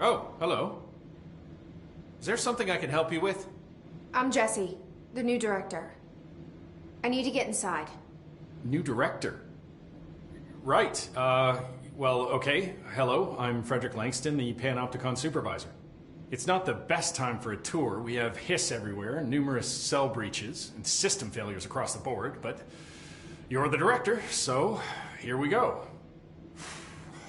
Oh, hello. Is there something I can help you with? I'm Jessie, the new director. I need to get inside. New director? Right. Well, okay. Hello, I'm Frederick Langston, the Panopticon supervisor. It's not the best time for a tour. We have hiss everywhere, numerous cell breaches, and system failures across the board, but you're the director, so here we go.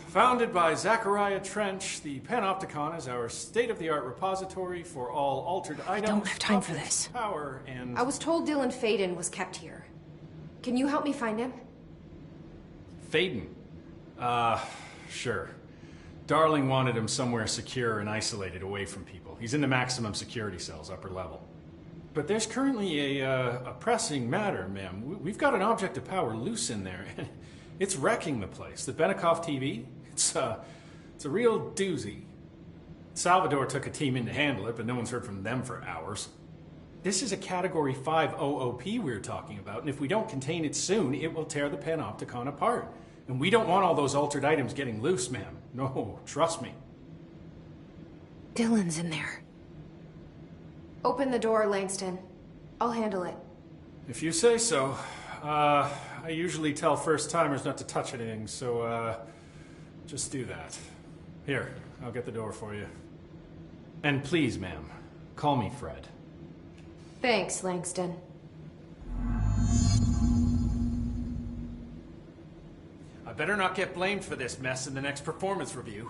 Founded by Zachariah Trench, the Panopticon is our state-of-the-art repository for all altered items. I don't have time for this. Power and... I was told Dylan Faden was kept here. Can you help me find him? Faden? Sure. Darling wanted him somewhere secure and isolated away from people. He's in the maximum security cells, upper level. But there's currently a pressing matter, ma'am. We've got an object of power loose in there. It's wrecking the place. The Benikoff TV, it's a real doozy. Salvador took a team in to handle it, but no one's heard from them for hours. This is a Category 5 OOP we're talking about, and if we don't contain it soon, it will tear the Panopticon apart. And we don't want all those altered items getting loose, ma'am. No, trust me. Dylan's in there. Open the door, Langston. I'll handle it. If you say so. I usually tell first-timers not to touch anything, so, just do that. Here, I'll get the door for you. And please, ma'am, call me Fred. Thanks, Langston. I better not get blamed for this mess in the next performance review.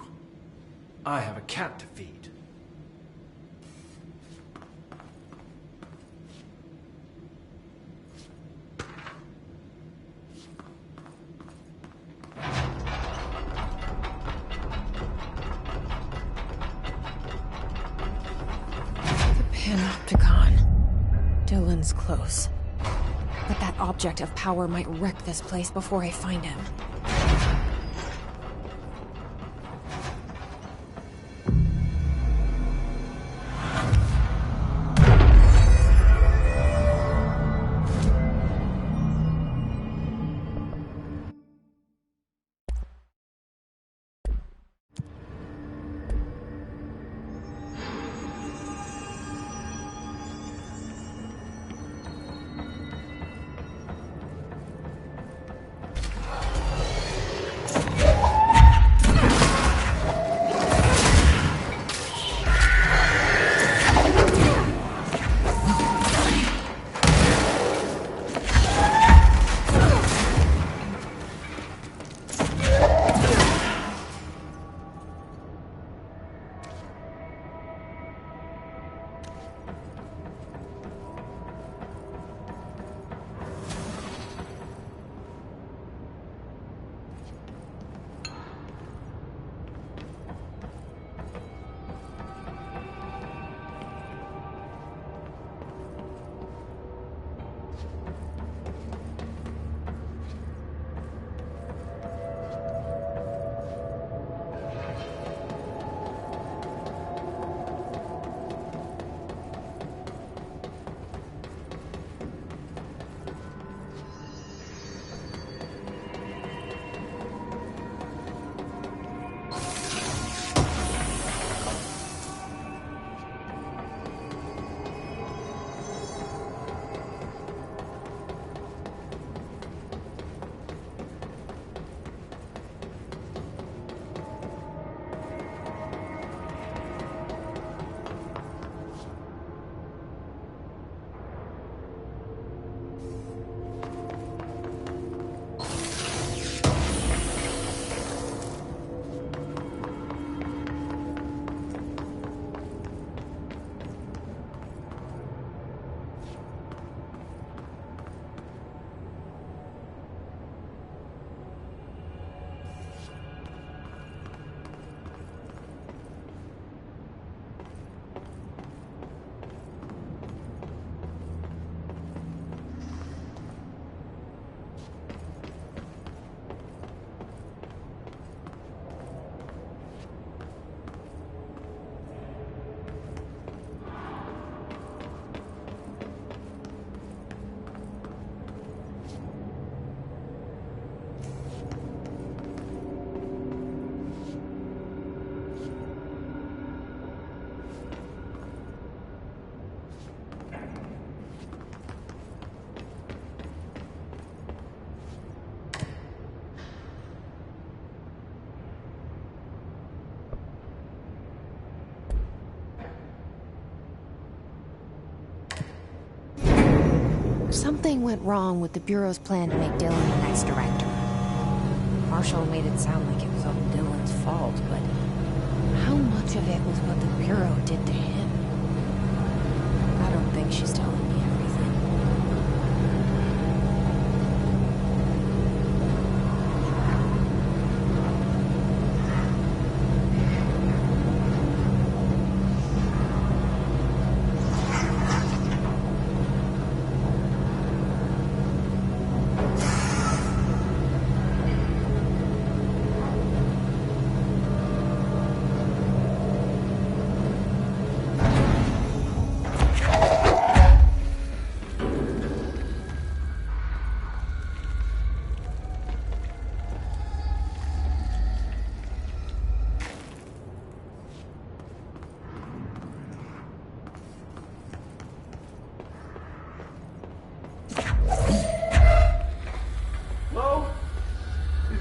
I have a cat to feed. Panopticon. Dylan's close. But that object of power might wreck this place before I find him. Something went wrong with the Bureau's plan to make Dylan the next director. Marshall made it sound like it was all Dylan's fault, but how much of it was what the Bureau did to him? I don't think she's telling me everything.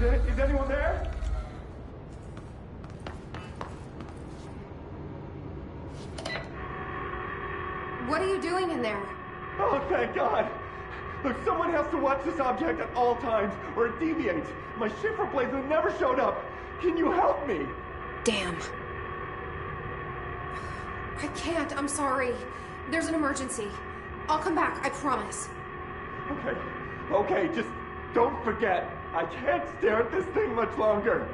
Is anyone there? What are you doing in there? Oh, thank God! Look, someone has to watch this object at all times, or it deviates. My shifter blazer never showed up. Can you help me? Damn. I can't, I'm sorry. There's an emergency. I'll come back, I promise. Okay, just don't forget. I can't stare at this thing much longer.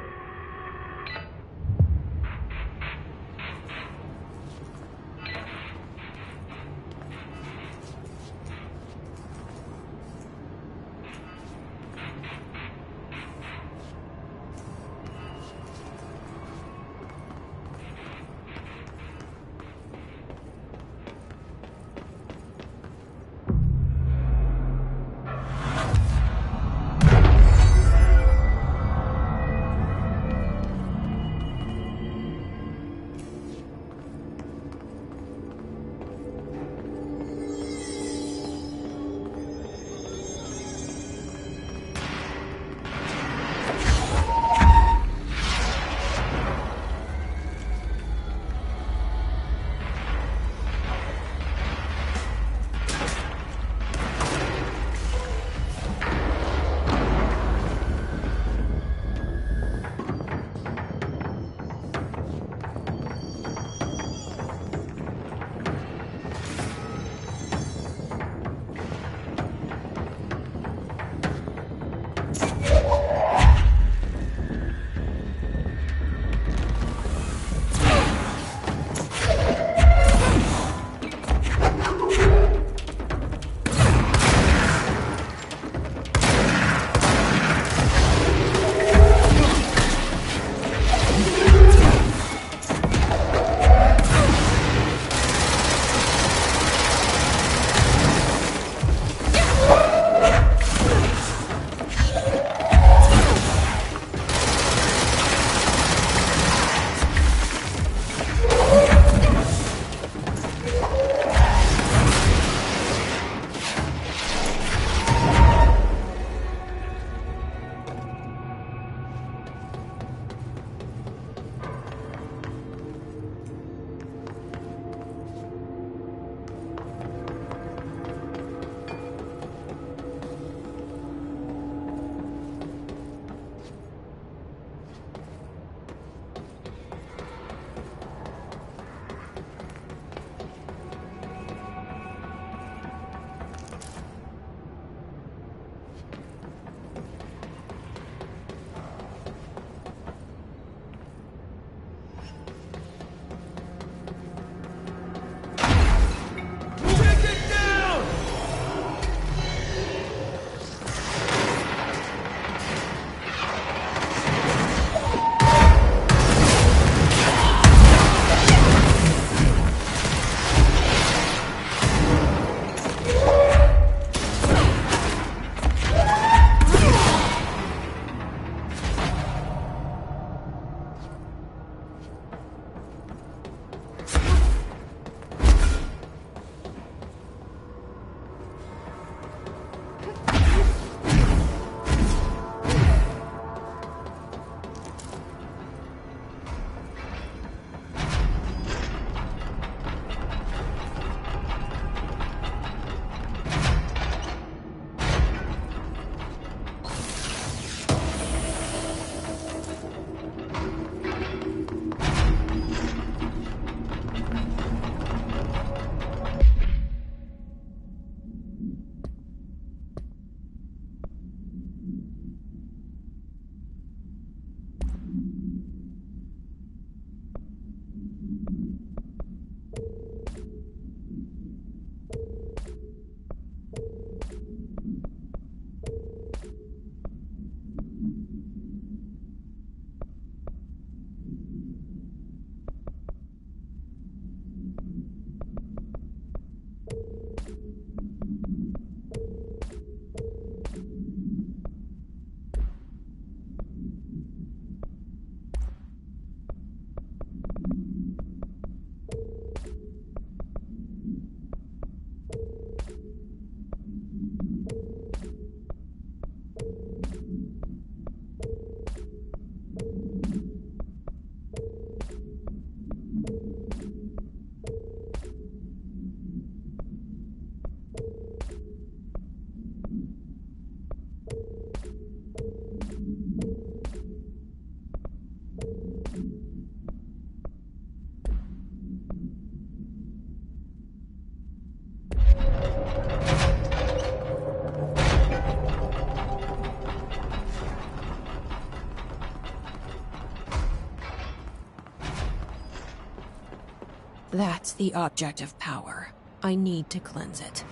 That's the object of power. I need to cleanse it.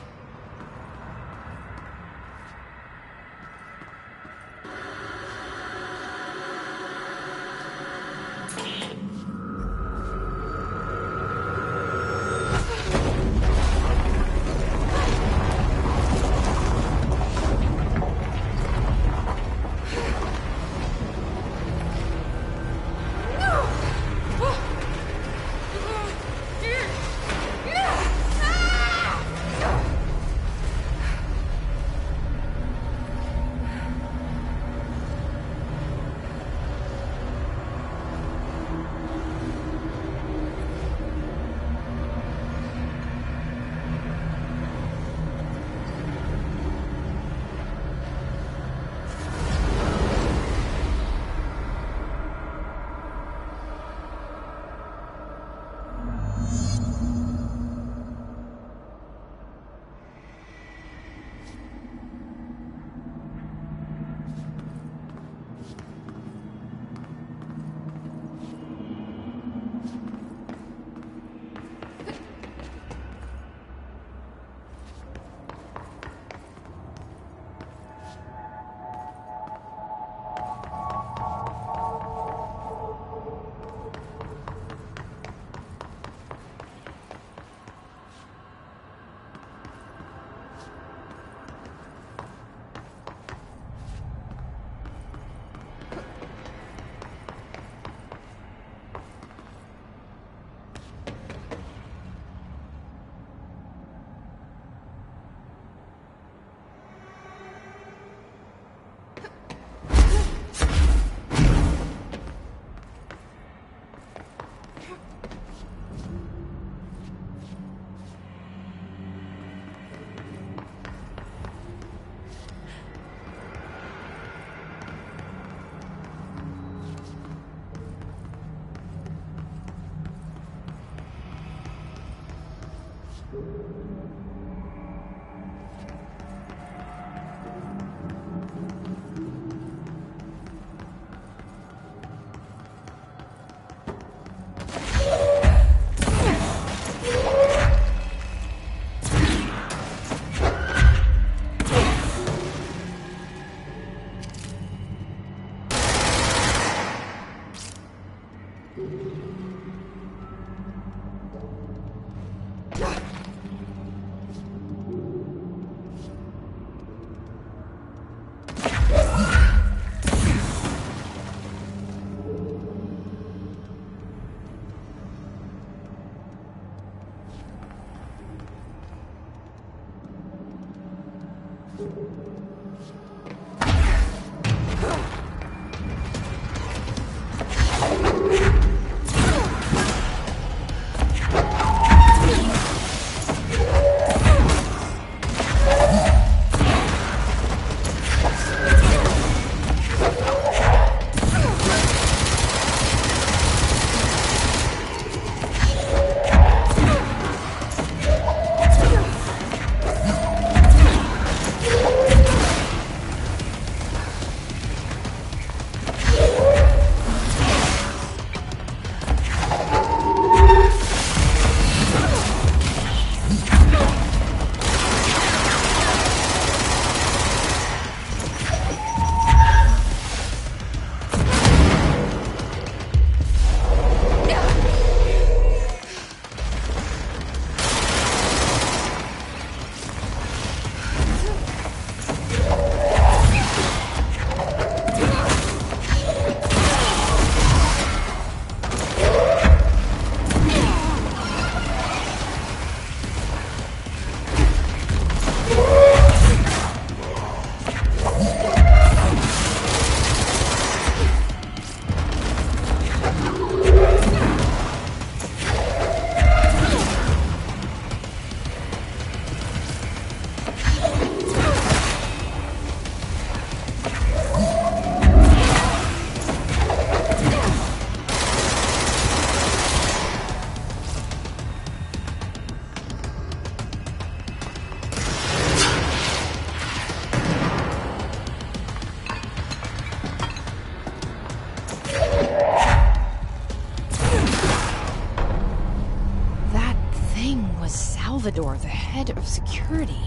Salvador, the head of security.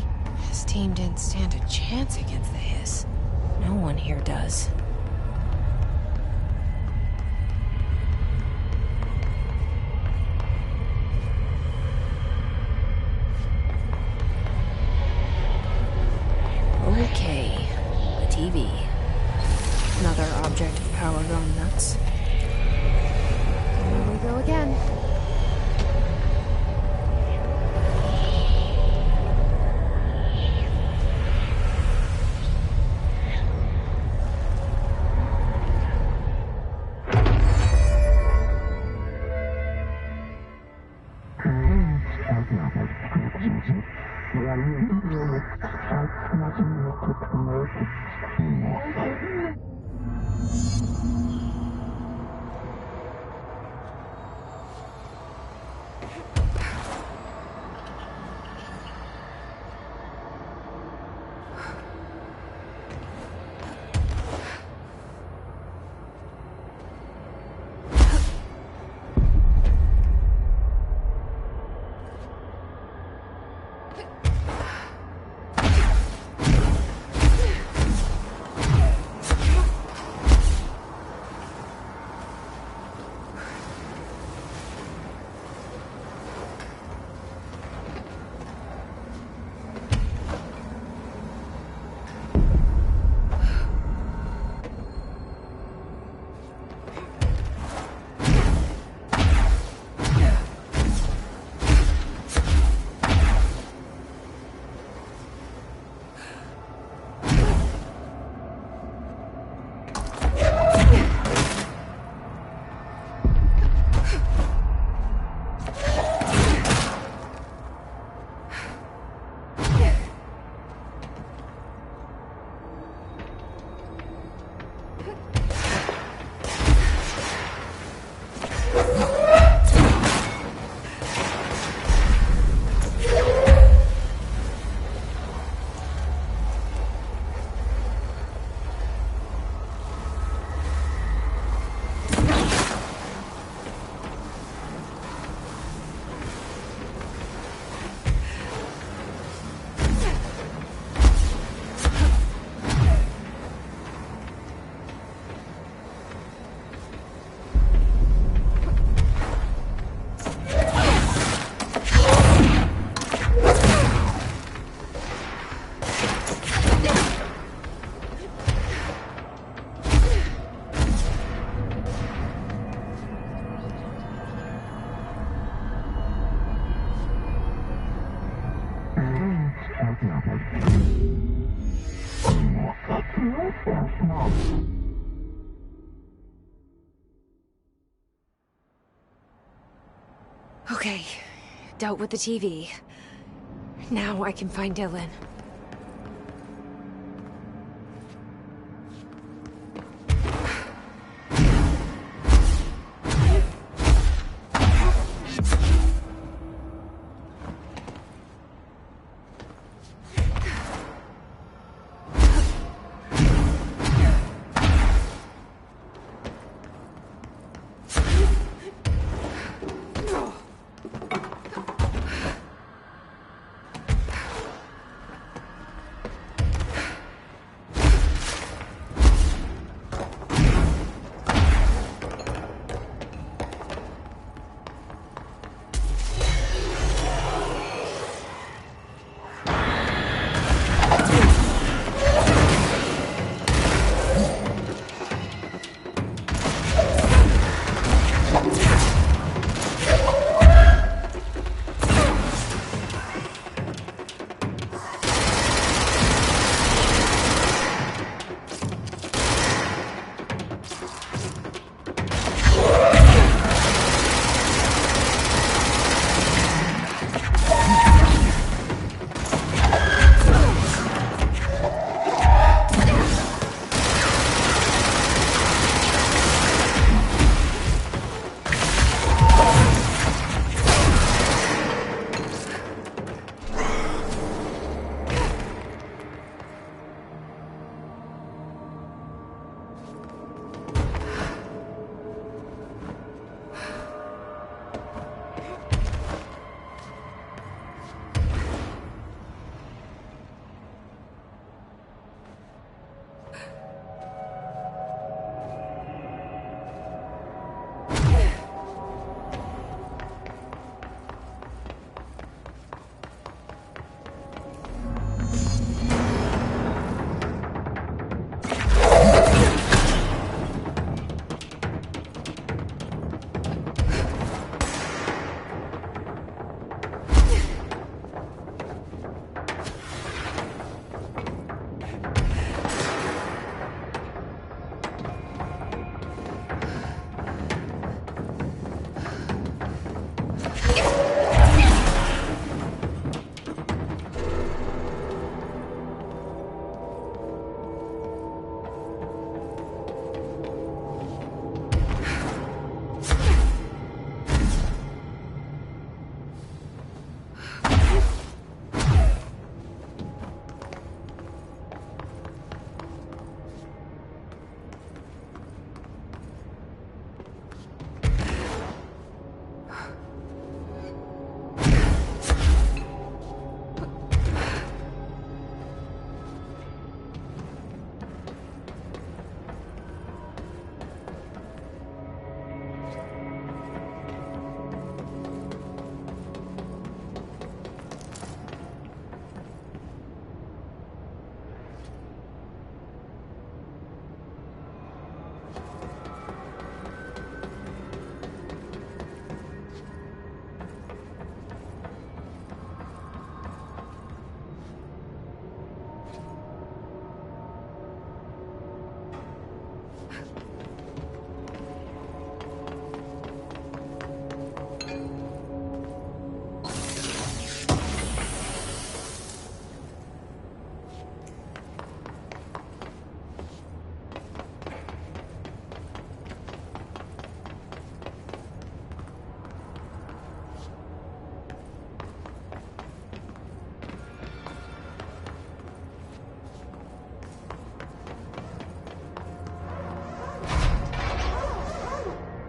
His team didn't stand a chance against the Hiss. No one here does. Okay, the TV. Another object of power gone nuts. Here we go again. Okay, dealt with the TV. Now I can find Dylan.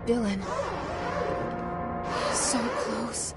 Dylan. So close.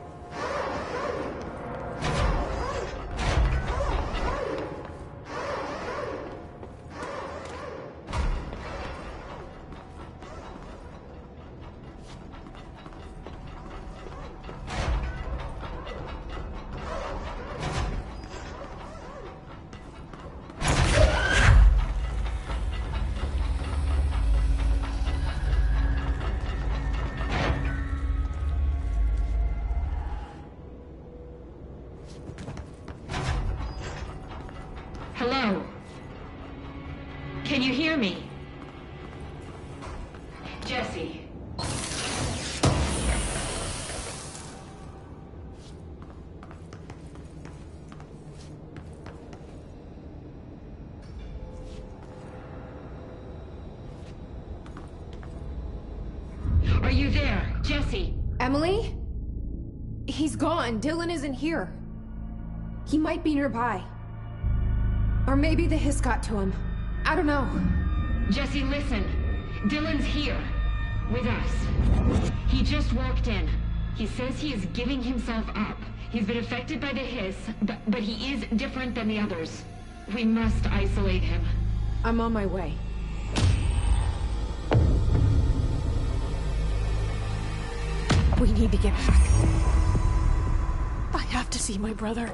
Hello? Can you hear me? Jesse. Are you there, Jesse? Emily? He's gone. Dylan isn't here. He might be nearby. Or maybe the hiss got to him. I don't know. Jesse, listen. Dylan's here. With us. He just walked in. He says he is giving himself up. He's been affected by the hiss, but he is different than the others. We must isolate him. I'm on my way. We need to get back. I have to see my brother.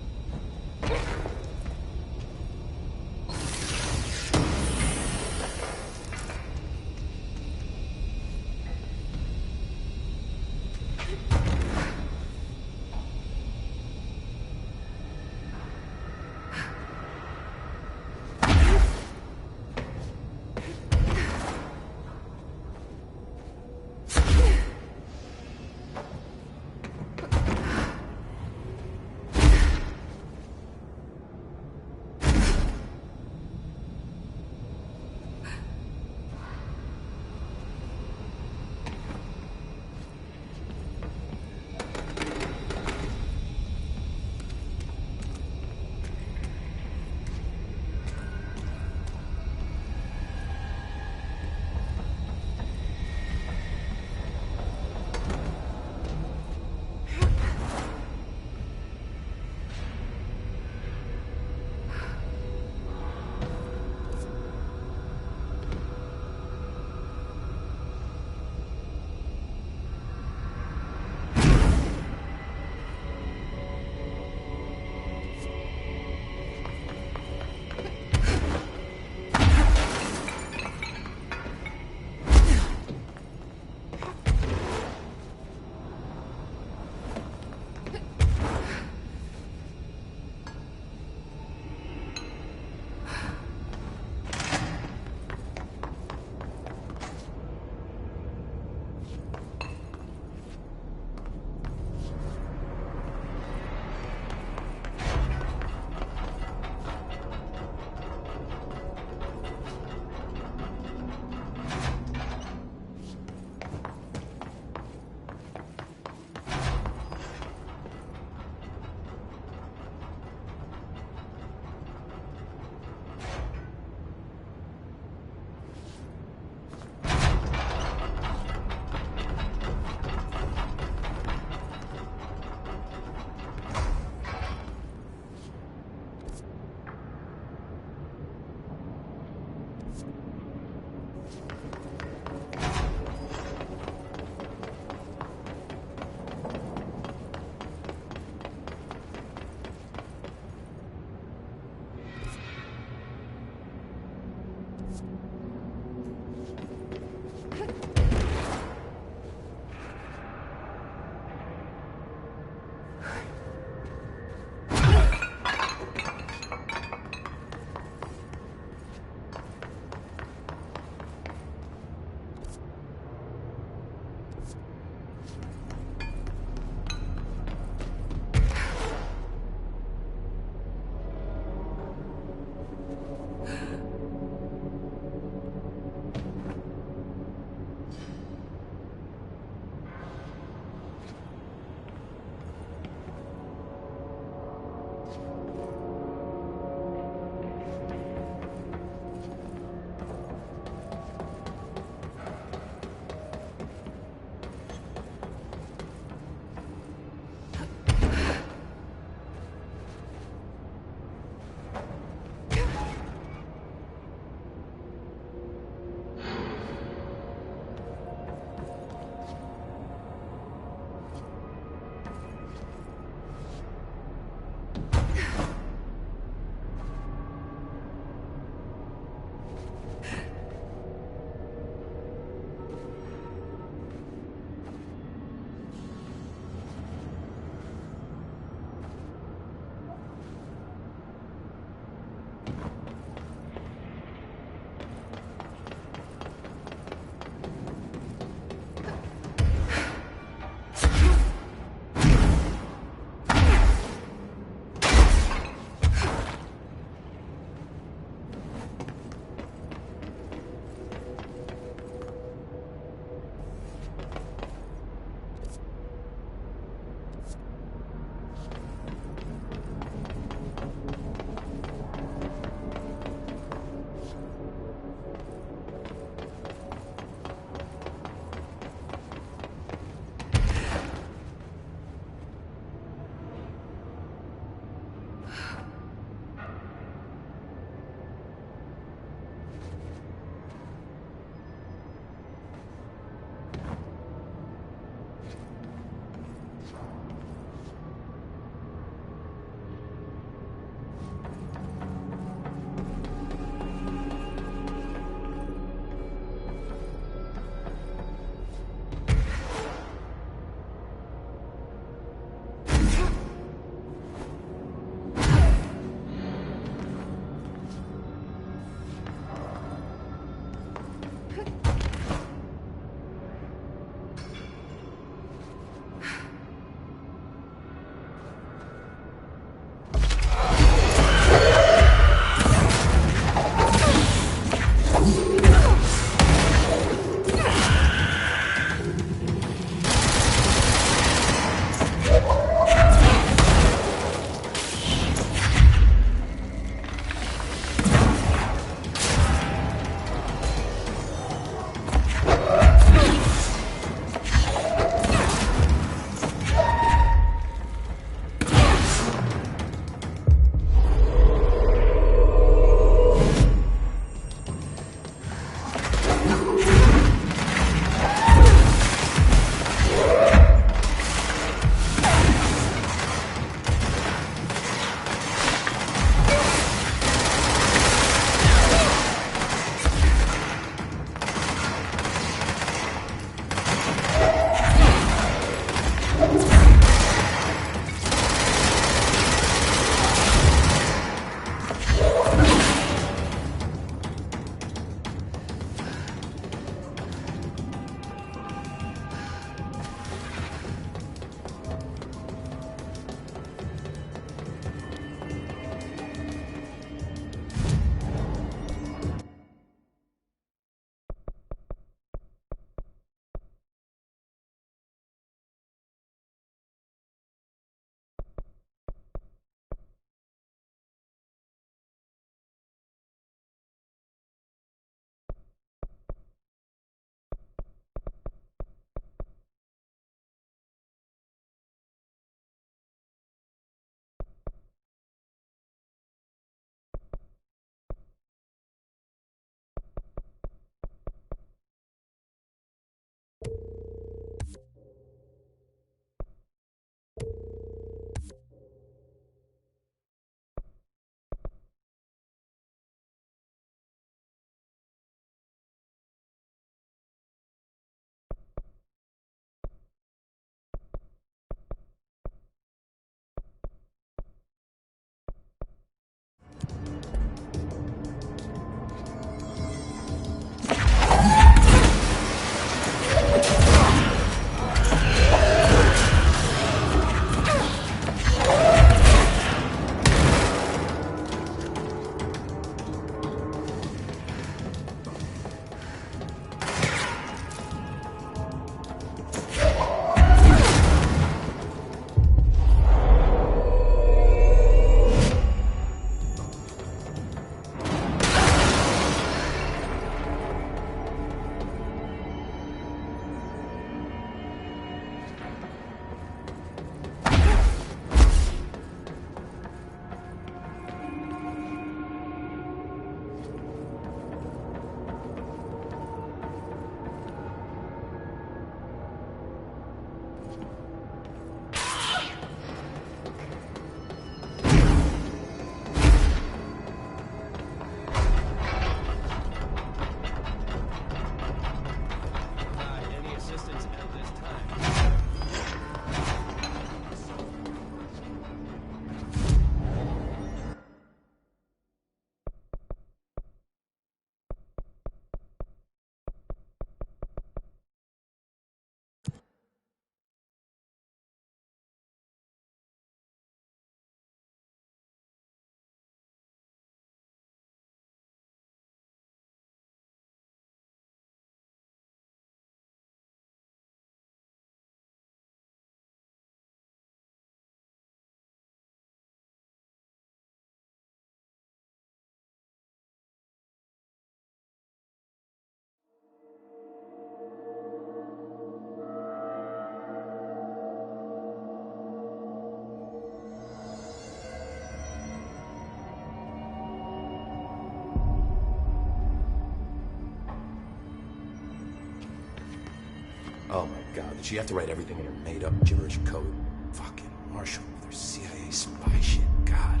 God, did she have to write everything in her made-up gibberish code? Fucking Marshall with her CIA spy shit. God.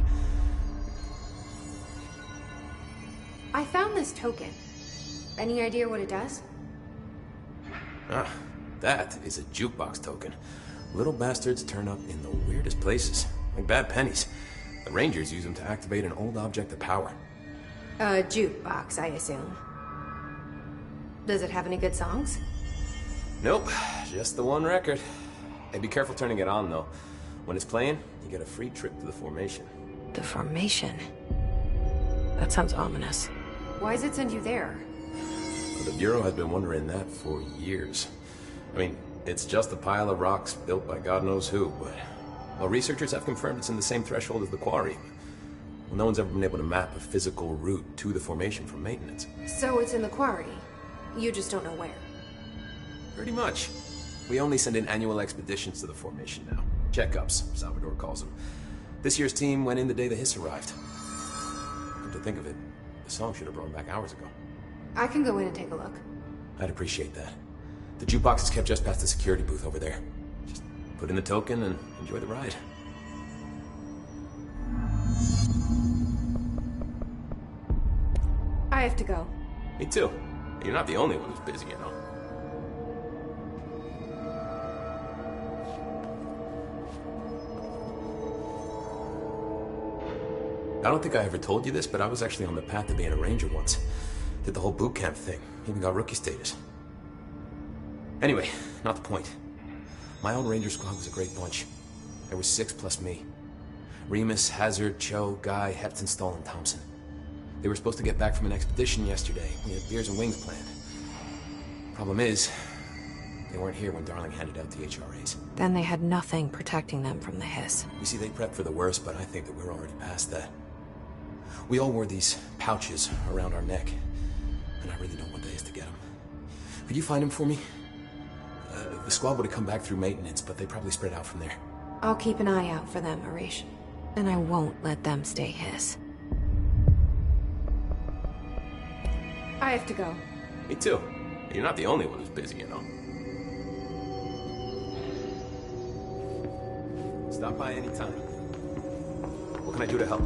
I found this token. Any idea what it does? Ah, that is a jukebox token. Little bastards turn up in the weirdest places, like bad pennies. The Rangers use them to activate an old object of power. A jukebox, I assume. Does it have any good songs? Nope, just the one record. Hey, be careful turning it on, though. When it's playing, you get a free trip to the formation. The formation? That sounds ominous. Why does it send you there? Well, the Bureau has been wondering that for years. I mean, it's just a pile of rocks built by God knows who, but... Well, researchers have confirmed it's in the same threshold as the quarry. Well, no one's ever been able to map a physical route to the formation from maintenance. So it's in the quarry. You just don't know where. Pretty much. We only send in annual expeditions to the formation now. Checkups, Salvador calls them. This year's team went in the day the hiss arrived. Come to think of it, the song should have brought him back hours ago. I can go in and take a look. I'd appreciate that. The jukebox is kept just past the security booth over there. Just put in the token and enjoy the ride. I have to go. Me too. You're not the only one who's busy, you know. I don't think I ever told you this, but I was actually on the path to being a ranger once. Did the whole boot camp thing. Even got rookie status. Anyway, not the point. My old ranger squad was a great bunch. There was 6 plus me. Remus, Hazard, Cho, Guy, Heptonstall, and Thompson. They were supposed to get back from an expedition yesterday. We had beers and wings planned. Problem is, they weren't here when Darling handed out the HRAs. Then they had nothing protecting them from the hiss. You see, they prepped for the worst, but I think that we're already past that. We all wore these pouches around our neck, and I really don't want the hiss to get them. Could you find them for me? The squad would have come back through maintenance, but they probably spread out from there. I'll keep an eye out for them, Arish. And I won't let them stay hiss. I have to go. Me too. You're not the only one who's busy, you know. Stop by anytime. What can I do to help?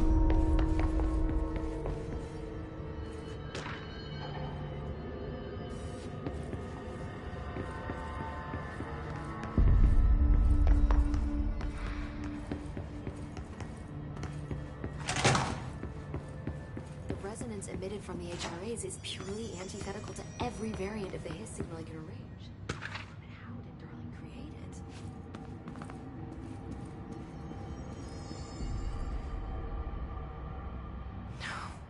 Emitted from the HRAs is purely antithetical to every variant of the hiss signal I can arrange. But how did Darling create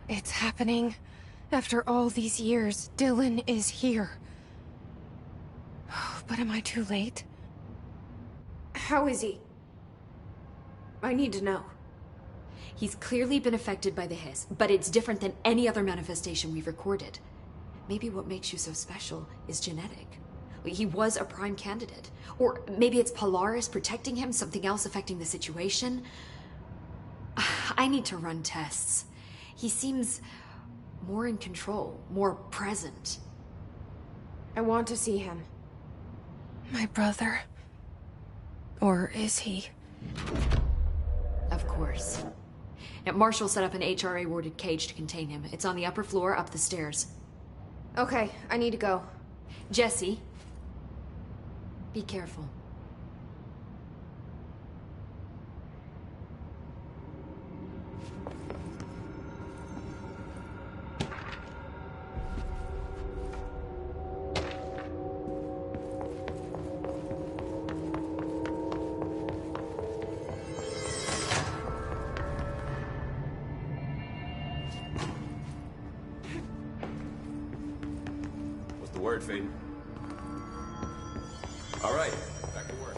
it? It's happening. After all these years, Dylan is here. But am I too late? How is he? I need to know. He's clearly been affected by the hiss, but it's different than any other manifestation we've recorded. Maybe what makes you so special is genetic. He was a prime candidate. Or maybe it's Polaris protecting him, something else affecting the situation. I need to run tests. He seems more in control, more present. I want to see him. My brother? Or is he? Of course. Now, Marshall set up an HRA-warded cage to contain him. It's on the upper floor, up the stairs. Okay, I need to go. Jesse, be careful. Word, Faden. All right, back to work.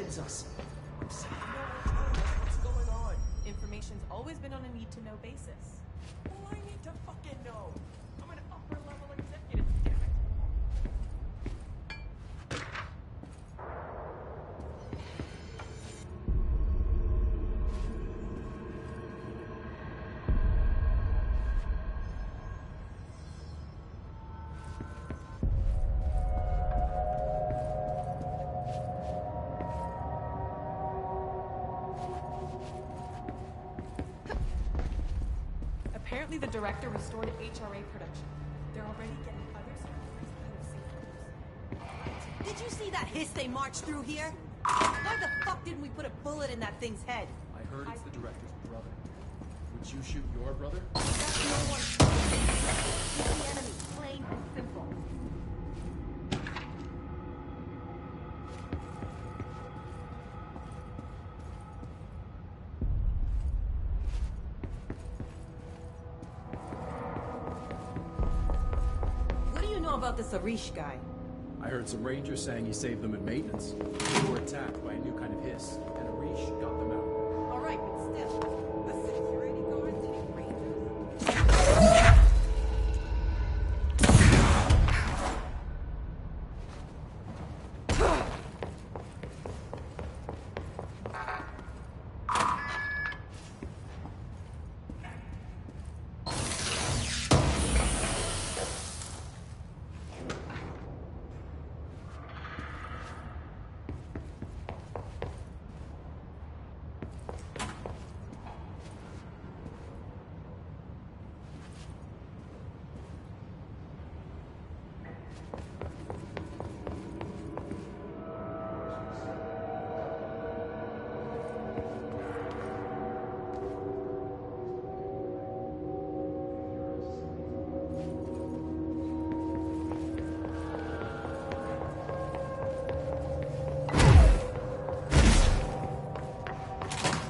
is us. I'm saying, What's going on? Information's always been on a need-to-know basis. well, I need to fucking know. I'm an upper-level executive, damn it. Apparently the director restored HRA production. They're already getting other services out of safe rooms. Did you see that hiss they marched through here? Why the fuck didn't we put a bullet in that thing's head? I heard it's the director's brother. Would you shoot your brother? That's no one. It's the enemy, plain and simple. What do you know about this Arish guy? I heard some rangers saying he saved them in maintenance. They were attacked by a new kind of hiss, and Arish got them out. All right, but still, a security guard hitting rangers?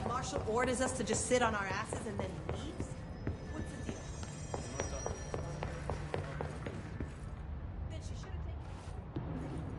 Marshall orders us to just sit on our asses and then leaves? What's the deal? Then she should have taken...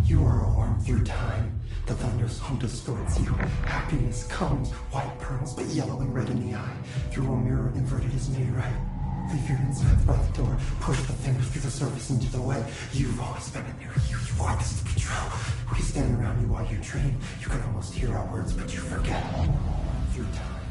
You are a worm through time. The thunder's home distorts you. Happiness comes, white pearls, but yellow and red in the eye. Through a mirror inverted is made right. Leave your insides by the door. Push the fingers through the surface into the way. You've always been a near you. You want this to be true. We stand around you while you dream. You can almost hear our words, but you forget. Through time,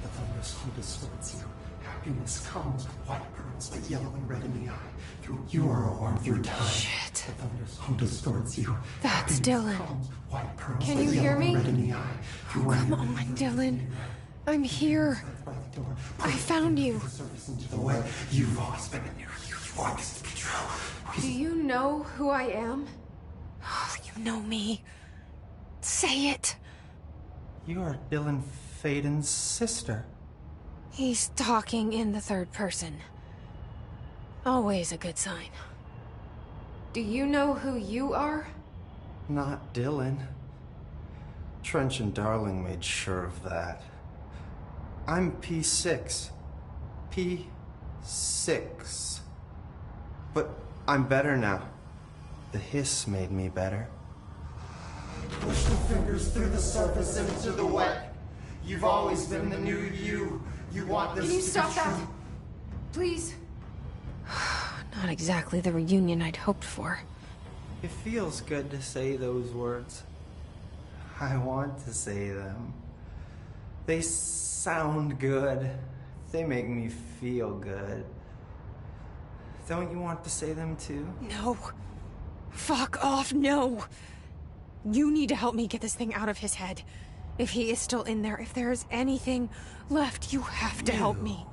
the thunder's home distorts you. Happiness comes, white pearls, but yellow and red in the eye. Through you are a worm through time. Shit. The thunder's home distorts you. That's Happiness Dylan. comes, white pearls, Can but you yellow hear and me? red in the eye. Through Come on, Dylan. I'm here. I found you. The way you've always been in your you want this to be true. Do you know who I am? Oh, you know me. Say it. You are Dylan Faden's sister. He's talking in the third person. Always a good sign. Do you know who you are? Not Dylan. Trench and Darling made sure of that. I'm P6. P6. But I'm better now. The hiss made me better. Push the fingers through the surface into the wet. You've always been the new you. You want this Can you to stop be that? true. Please? Not exactly the reunion I'd hoped for. It feels good to say those words. I want to say them. They sound good. They make me feel good. Don't you want to say them too? No. Fuck off, no. You need to help me get this thing out of his head. If he is still in there, if there is anything left, you have to help me.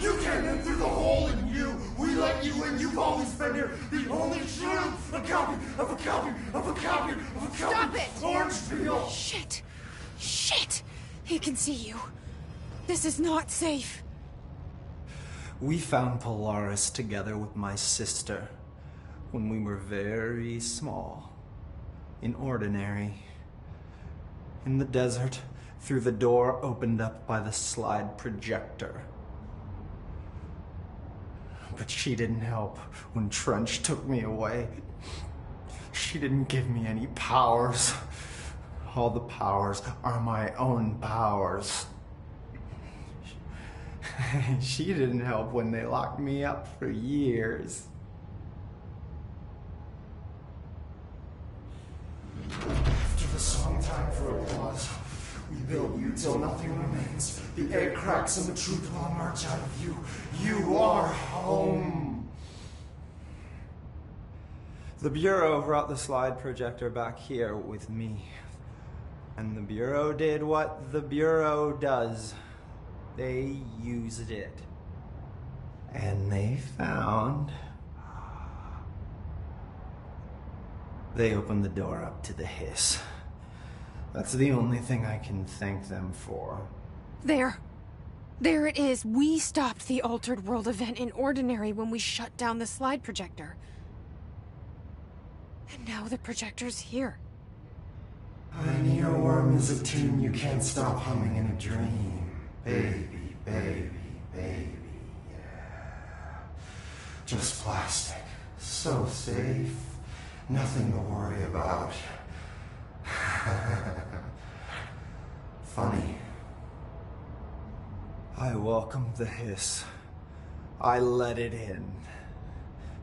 You came in through the hole in you. We let you in. You've always been here. The only truth. A copy of a copy of a copy of a copy. Stop it! Orange peel. Shit. Shit. He can see you. This is not safe. We found Polaris together with my sister when we were very small. In Ordinary. In the desert, through the door opened up by the slide projector. But she didn't help when Trench took me away. She didn't give me any powers. All the powers are my own powers. She didn't help when they locked me up for years. After the song time for applause, we build you till nothing remains. The egg cracks and the truth will emerge out of you. You are home. The Bureau brought the slide projector back here with me. And the Bureau did what the Bureau does. They used it. And they found... They opened the door up to the hiss. That's the only thing I can thank them for. There. There it is. We stopped the Altered World event in Ordinary when we shut down the slide projector. And now the projector's here. Pioneer Worm is a tune you can't stop humming in a dream. Baby, baby, baby, yeah. Just plastic. So safe. Nothing to worry about. Funny. I welcomed the hiss. I let it in.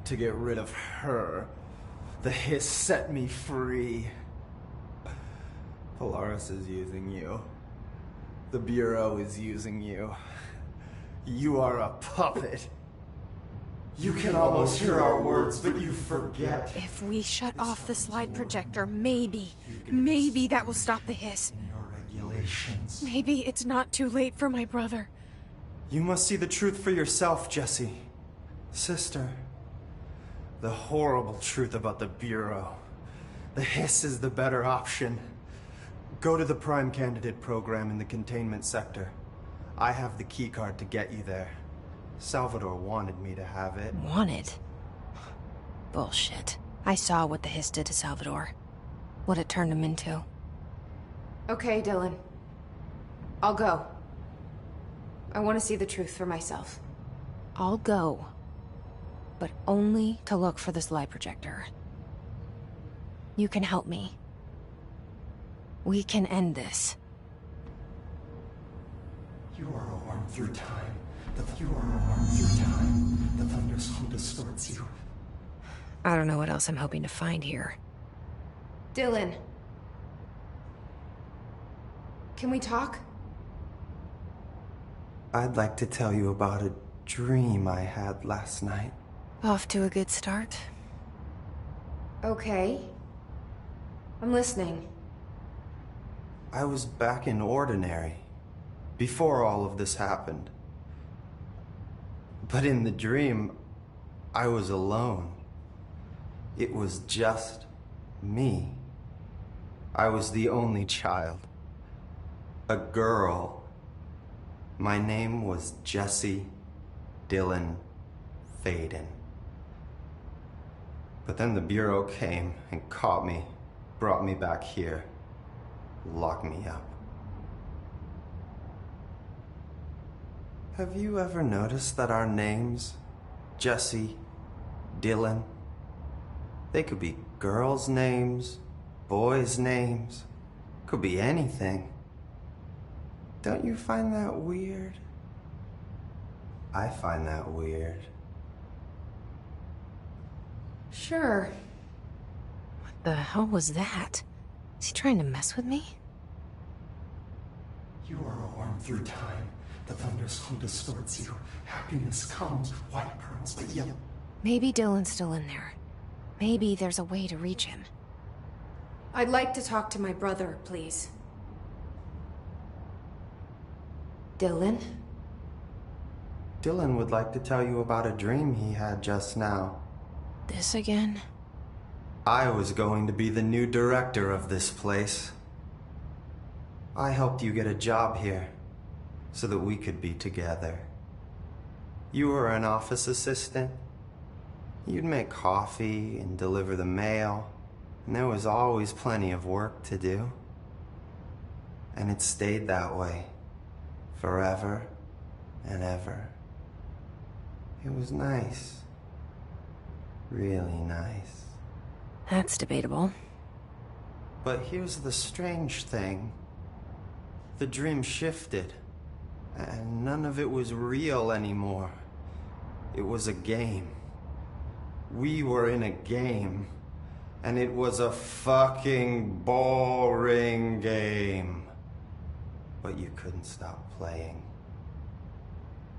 To get rid of her. The hiss set me free. Polaris is using you. The Bureau is using you. You are a puppet. You can almost hear our words, but you forget. If we shut off the slide projector, maybe that will stop the hiss. In your regulations. Maybe it's not too late for my brother. You must see the truth for yourself, Jesse. Sister. The horrible truth about the Bureau. The hiss is the better option. Go to the Prime Candidate program in the containment sector. I have the keycard to get you there. Salvador wanted me to have it. Wanted? Bullshit. I saw what the hiss did to Salvador. What it turned him into. Okay, Dylan. I'll go. I want to see the truth for myself. I'll go. But only to look for the slide projector. You can help me. We can end this. You are a worm through time. You are a worm through time. The thunderstorm distorts you. I don't know what else I'm hoping to find here. Dylan. Can we talk? I'd like to tell you about a dream I had last night. Off to a good start. Okay. I'm listening. I was back in Ordinary, before all of this happened. But in the dream, I was alone. It was just me. I was the only child. A girl. My name was Jesse Dylan Faden. But then the Bureau came and caught me, brought me back here, locked me up. Have you ever noticed that our names, Jesse, Dylan, they could be girls' names, boys' names, could be anything. Don't you find that weird? I find that weird. Sure. What the hell was that? Is he trying to mess with me? You are a worm through time. The thunderstorm distorts you. Happiness comes, white pearls, but yellow. Maybe Dylan's still in there. Maybe there's a way to reach him. I'd like to talk to my brother, please. Dylan? Dylan would like to tell you about a dream he had just now. This again? I was going to be the new director of this place. I helped you get a job here so that we could be together. You were an office assistant. You'd make coffee and deliver the mail, and there was always plenty of work to do. And it stayed that way, forever and ever. It was nice. Really nice. That's debatable. But here's the strange thing. The dream shifted, and none of it was real anymore. It was a game. We were in a game, and it was a fucking boring game. But you couldn't stop playing.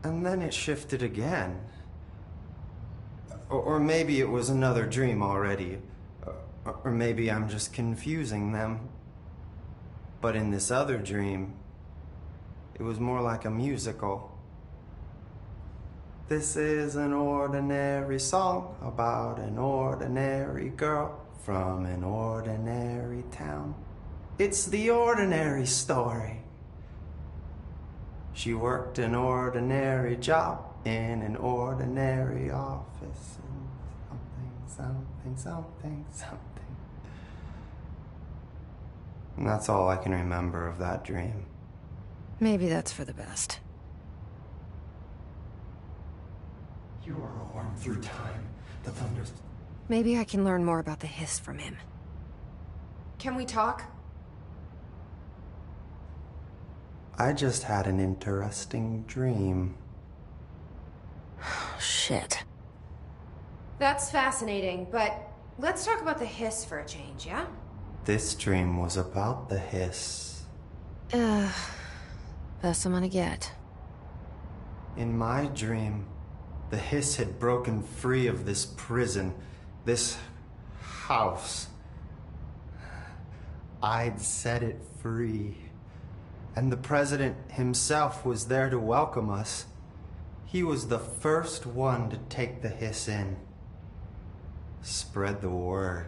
And then it shifted again. Or maybe it was another dream already. Or maybe I'm just confusing them. But in this other dream, it was more like a musical. This is an ordinary song about an ordinary girl from an ordinary town. It's the ordinary story. She worked an ordinary job in an ordinary office. And something. And that's all I can remember of that dream. Maybe that's for the best. You are warm through time. The thunders. Maybe I can learn more about the hiss from him. Can we talk? I just had an interesting dream. Shit. That's fascinating, but let's talk about the hiss for a change, yeah? This dream was about the hiss. Best I'm gonna get. In my dream, the hiss had broken free of this prison, this house. I'd set it free. And the president himself was there to welcome us. He was the first one to take the hiss in. Spread the word.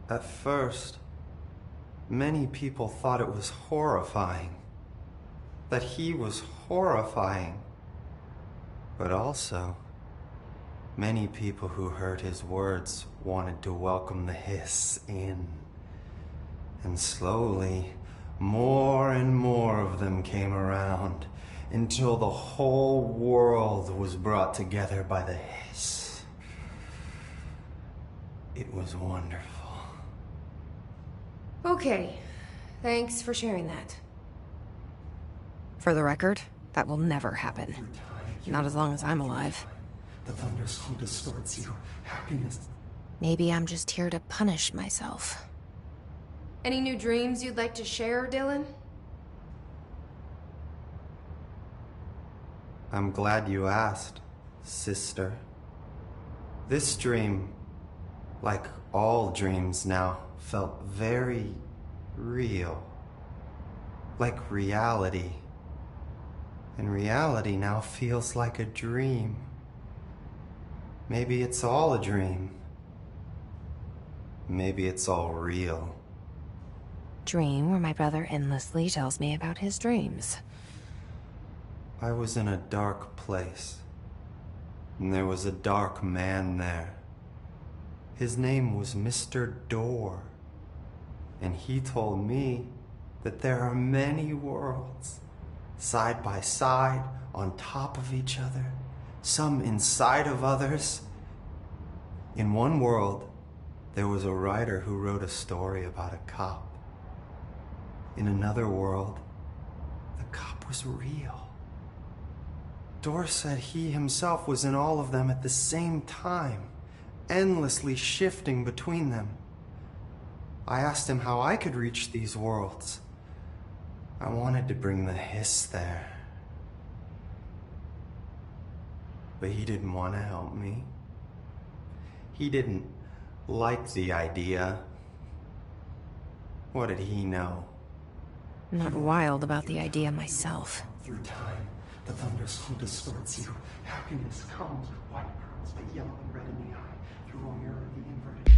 At first, many people thought it was horrifying. That he was horrifying. But also, many people who heard his words wanted to welcome the hiss in. And slowly, more and more of them came around, until the whole world was brought together by the hiss. It was wonderful. Okay. Thanks for sharing that. For the record, that will never happen. Not as long as I'm alive. The thunderstorm distorts you. Happiness. Maybe I'm just here to punish myself. Any new dreams you'd like to share, Dylan? I'm glad you asked, sister. This dream, like all dreams now, felt very real. Like reality. And reality now feels like a dream. Maybe it's all a dream. Maybe it's all real. Dream where my brother endlessly tells me about his dreams. I was in a dark place, and there was a dark man there. His name was Mr. Door, and he told me that there are many worlds, side by side, on top of each other, some inside of others. In one world, there was a writer who wrote a story about a cop. In another world, the cop was real. Door said he himself was in all of them at the same time, endlessly shifting between them. I asked him how I could reach these worlds. I wanted to bring the hiss there. But he didn't want to help me. He didn't Like the idea. What did he know? I'm not wild about the idea myself. Through time, the thunderstorm distorts you. Happiness comes with white pearls, but yellow and red in the eye. Through a mirror, the inverted.